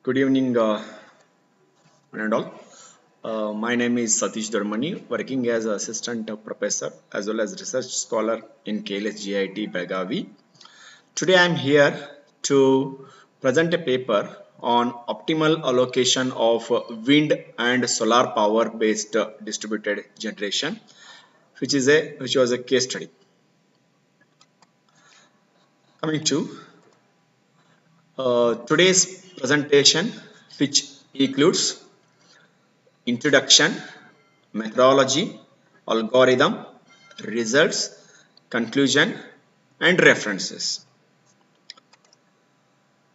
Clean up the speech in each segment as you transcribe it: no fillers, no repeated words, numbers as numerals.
Good evening, one and all. My name is Sateesh Dodamani, working as assistant professor as well as research scholar in KLS Belgavi. Today I am here to present a paper on optimal allocation of wind and solar power based distributed generation, which was a case study. Coming to today's presentation, which includes introduction, methodology, algorithm, results, conclusion, and references.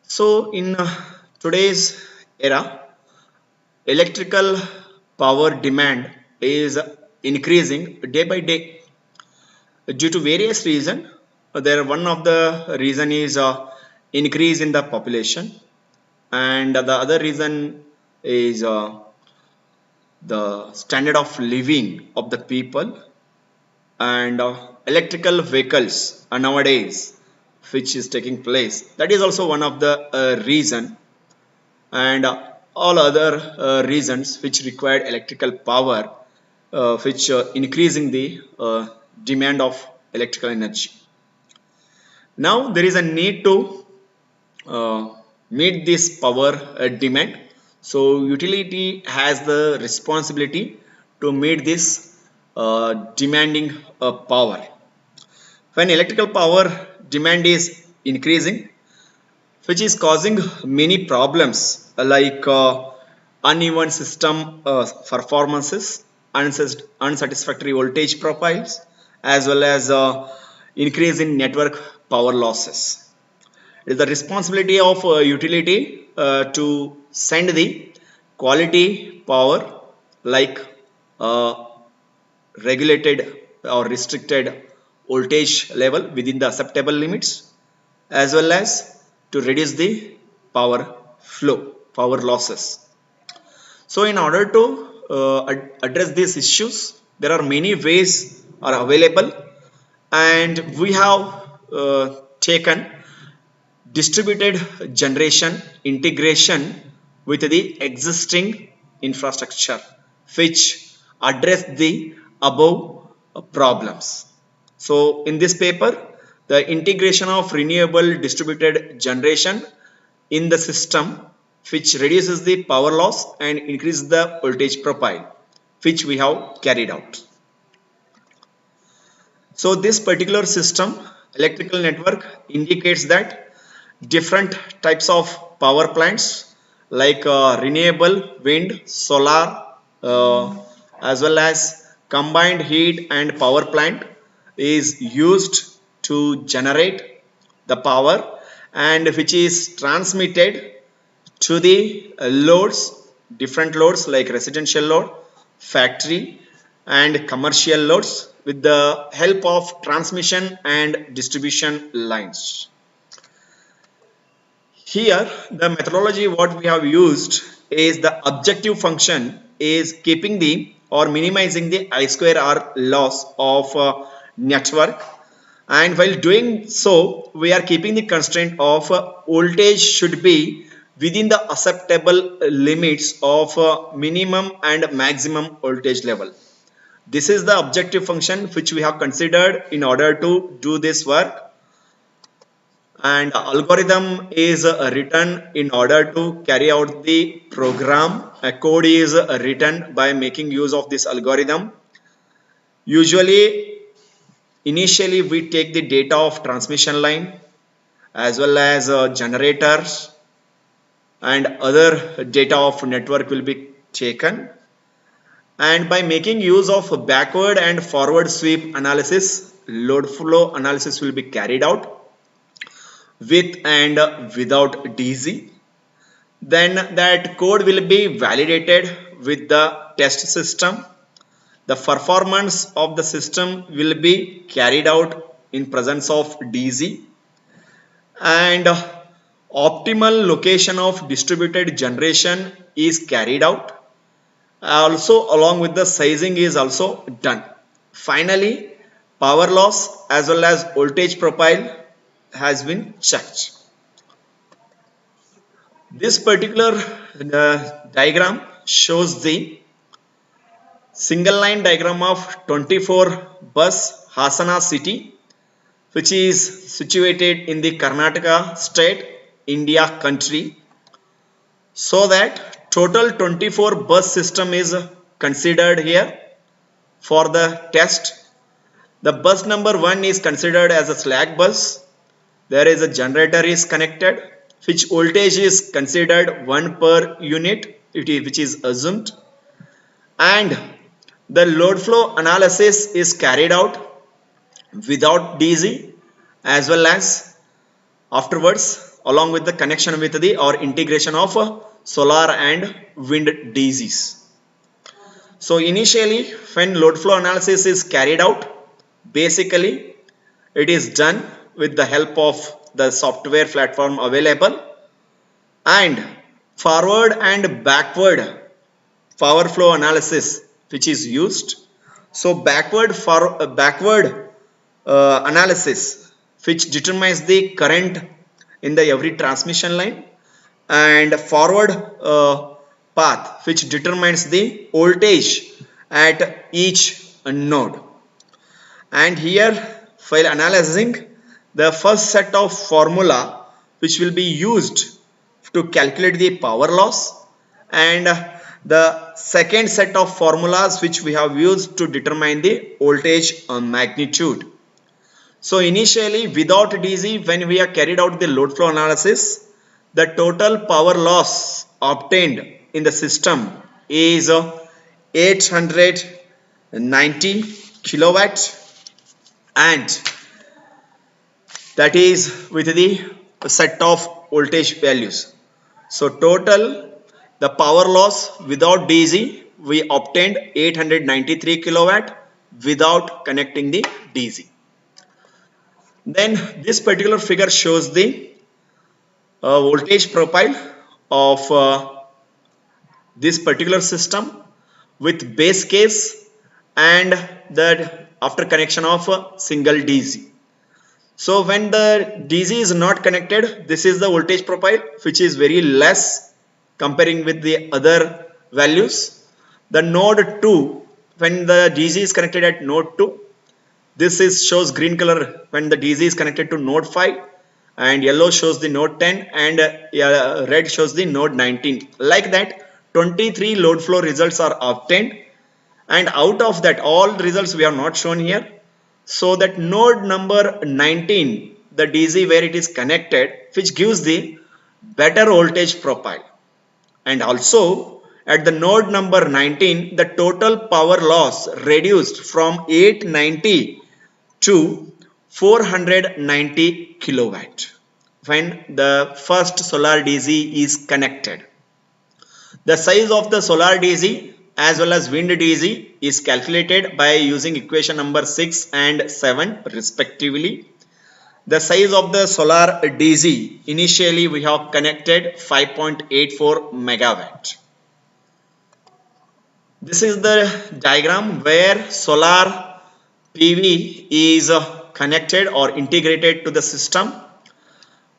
So, in today's era, electrical power demand is increasing day by day due to various reasons. There, one of the reason is increase in the population, and the other reason is the standard of living of the people and electrical vehicles nowadays which is taking place, that is also one of the reason, and all other reasons which require electrical power, which increasing the demand of electrical energy. Now there is a need to uh, meet this power demand, so utility has the responsibility to meet this demanding power. When electrical power demand is increasing, which is causing many problems like uneven system performances, unsatisfactory voltage profiles, as well as increase in network power losses. It is the responsibility of utility to send the quality power like uh, regulated or restricted voltage level within the acceptable limits, as well as to reduce the power flow, power losses. So in order to address these issues, there are many ways are available, and we have taken distributed generation integration with the existing infrastructure which address the above problems. So in this paper, the integration of renewable distributed generation in the system which reduces the power loss and increases the voltage profile, which we have carried out. So this particular system electrical network indicates that different types of power plants like renewable wind, solar, as well as combined heat and power plant is used to generate the power, and which is transmitted to the loads, different loads like residential load, factory, and commercial loads with the help of transmission and distribution lines. Here, the methodology what we have used is the objective function is keeping the or minimizing the I square R loss of network, and while doing so, we are keeping the constraint of voltage should be within the acceptable limits of minimum and maximum voltage level. This is the objective function which we have considered in order to do this work, and algorithm is written in order to carry out the program. A code is written by making use of this algorithm. Usually, initially we take the data of transmission line as well as generators and other data of network will be taken, and by making use of backward and forward sweep analysis, load flow analysis will be carried out with and without DC. Then that code will be validated with the test system. The performance of the system will be carried out in presence of DC, and optimal location of distributed generation is carried out. Also along with the sizing is also done. Finally, power loss as well as voltage profile has been checked. This particular diagram shows the single line diagram of 24 bus Hasana city, which is situated in the Karnataka state, India country. So that total 24 bus system is considered here for the test. The bus number 1 is considered as a slack bus. There is a generator is connected, which voltage is considered 1 per unit, which is assumed, and the load flow analysis is carried out without DC as well as afterwards, along with the connection with the or integration of solar and wind DCs. So initially, when load flow analysis is carried out, basically it is done with the help of the software platform available, and forward and backward power flow analysis which is used. So backward analysis which determines the current in the every transmission line, and forward path which determines the voltage at each node. And here, while analyzing, the first set of formula which will be used to calculate the power loss, and the second set of formulas which we have used to determine the voltage magnitude. So initially, without DC, when we have carried out the load flow analysis, the total power loss obtained in the system is 890 kilowatt, and that is with the set of voltage values. So total the power loss without DC we obtained 893 kilowatt without connecting the DC. Then this particular figure shows the voltage profile of this particular system with base case and the after connection of a single DC. So when the DC is not connected, this is the voltage profile which is very less comparing with the other values. The node 2, when the DC is connected at node 2, this is shows green color when the DC is connected to node 5, and yellow shows the node 10, and red shows the node 19. Like that, 23 load flow results are obtained, and out of that all results we have not shown here. So that node number 19, the DC where it is connected, which gives the better voltage profile, and also at the node number 19 the total power loss reduced from 890 to 490 kilowatt when the first solar DC is connected. The size of the solar DC as well as wind DC is calculated by using equation number 6 and 7 respectively. The size of the solar DC, initially we have connected 5.84 megawatt. This is the diagram where solar PV is connected or integrated to the system.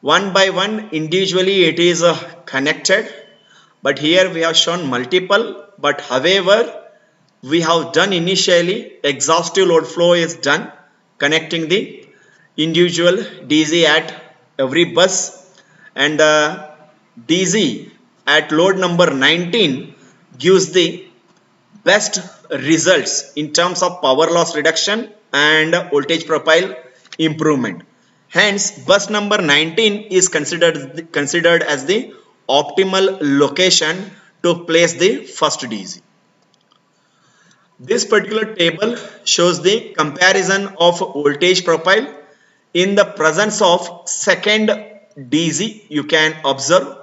One by one individually it is connected, but here we have shown multiple, but however we have done initially exhaustive load flow is done connecting the individual DC at every bus, and the DC at load number 19 gives the best results in terms of power loss reduction and voltage profile improvement. Hence bus number 19 is considered as the optimal location to place the first DC. This particular table shows the comparison of voltage profile in the presence of second DC. You can observe,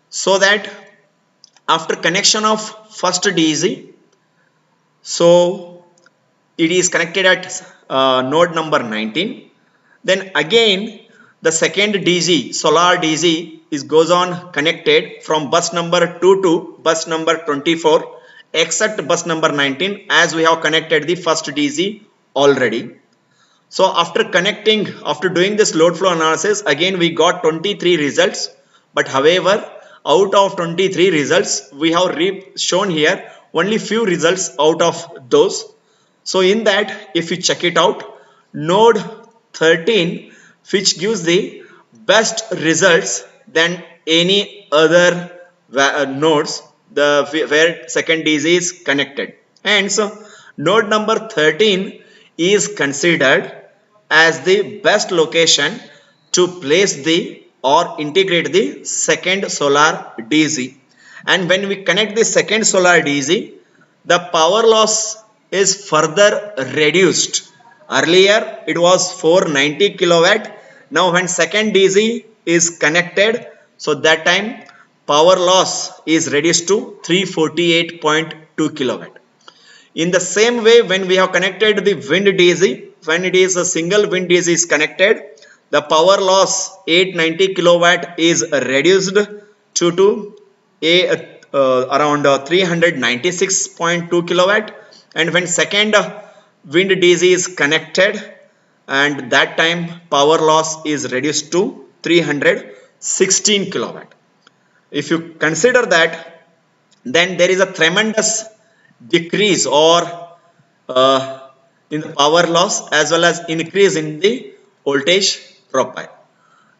so that after connection of first DC, so it is connected at node number 19, then again the second DC, solar DC, goes on connected from bus number 2 to bus number 24 except bus number 19, as we have connected the first DC already. So after doing this load flow analysis, again we got 23 results, but however out of 23 results, we have shown here only few results out of those. So in that, if you check it out, node 13, which gives the best results than any other nodes where second DC is connected. And so node number 13 is considered as the best location to place the or integrate the second solar DC. And when we connect the second solar DC, the power loss is further reduced. Earlier it was 490 kilowatt. Now when second DC is connected, so that time power loss is reduced to 348.2 kilowatt. In the same way, when we have connected the wind DC, when it is a single wind DC is connected, the power loss 890 kilowatt is reduced to around 396.2 kilowatt. And when second wind DC is connected, and that time power loss is reduced to 316 kilowatt. If you consider that, then there is a tremendous decrease or in the power loss as well as increase in the voltage profile.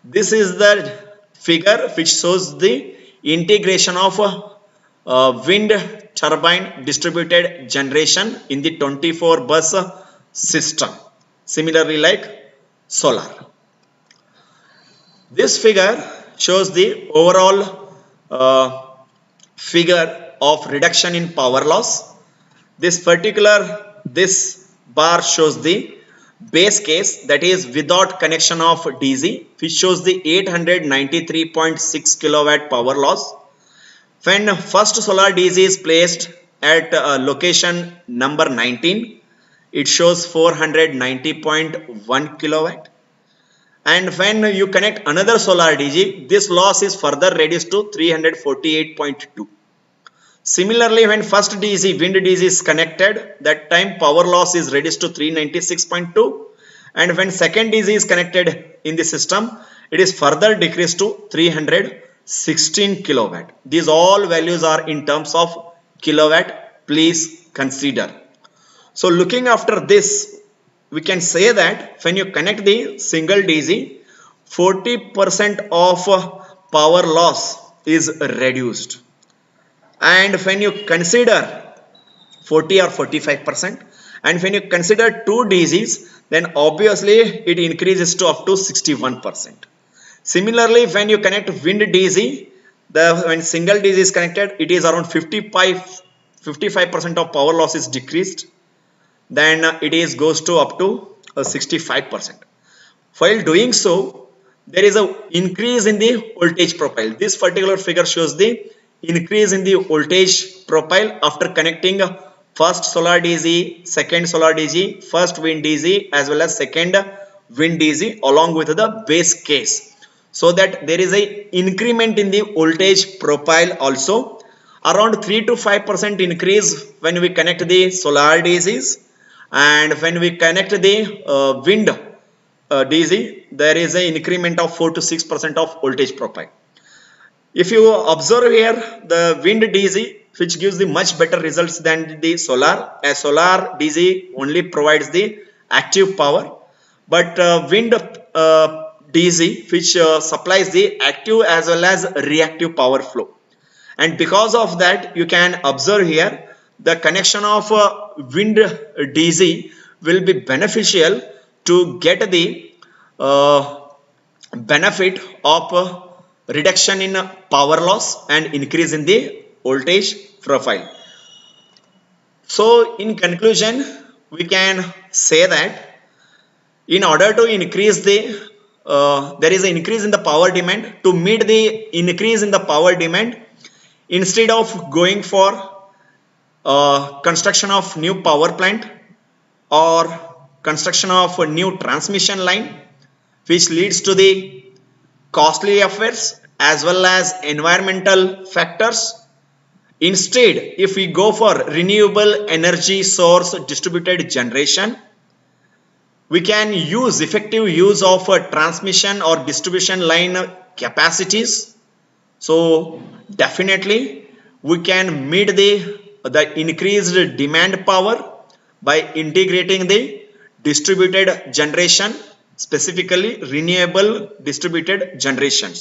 This is the figure which shows the integration of wind turbine distributed generation in the 24 bus system, similarly like solar. This figure shows the overall figure of reduction in power loss. This bar shows the base case, that is without connection of DC, which shows the 893.6 kilowatt power loss. When first solar DC is placed at location number 19, it shows 490.1 kilowatt. And when you connect another solar DC, this loss is further reduced to 348.2. Similarly, when first DC, wind DC is connected, that time power loss is reduced to 396.2. And when second DC is connected in the system, it is further decreased to 316 kilowatt. These all values are in terms of kilowatt. Please consider. So looking after this, we can say that when you connect the single DC, 40% of power loss is reduced. And when you consider 40 or 45%, and when you consider two DCs, then obviously it increases to up to 61%. Similarly, when you connect wind DC, when single DC is connected, it is around 55% of power loss is decreased. Then it goes to up to 65%. While doing so, there is an increase in the voltage profile. This particular figure shows the increase in the voltage profile after connecting first solar DC, second solar DC, first wind DC as well as second wind DC along with the base case. So that there is a increment in the voltage profile also. Around 3 to 5% increase when we connect the solar DCs, and when we connect the wind DC, there is an increment of 4 to 6% of voltage profile. If you observe here, the wind DC, which gives the much better results than the solar, as solar DC only provides the active power, but wind DC, which supplies the active as well as reactive power flow. And because of that, you can observe here the connection of wind DC will be beneficial to get the benefit of reduction in power loss and increase in the voltage profile. So in conclusion, we can say that in order to increase the there is an increase in the power demand. To meet the increase in the power demand, instead of going for construction of new power plant or construction of a new transmission line, which leads to the costly affairs as well as environmental factors. Instead, if we go for renewable energy source distributed generation, we can use effective use of transmission or distribution line capacities So definitely we can meet the increased demand power by integrating the distributed generation, specifically renewable distributed generations.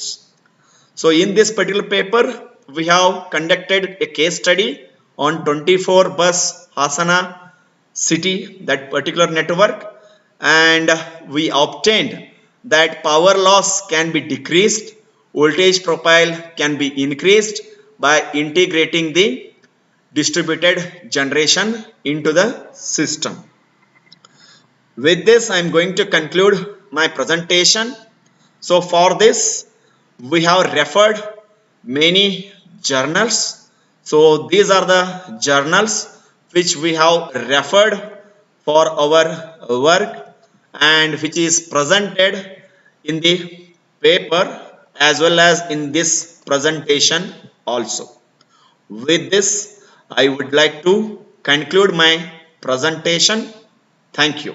So in this particular paper we have conducted a case study on 24 bus Hasana city, that particular network, and we obtained that power loss can be decreased, voltage profile can be increased by integrating the distributed generation into the system. With this I am going to conclude my presentation. So for this we have referred many journals. So these are the journals which we have referred for our work and which is presented in the paper as well as in this presentation also. With this, I would like to conclude my presentation. Thank you.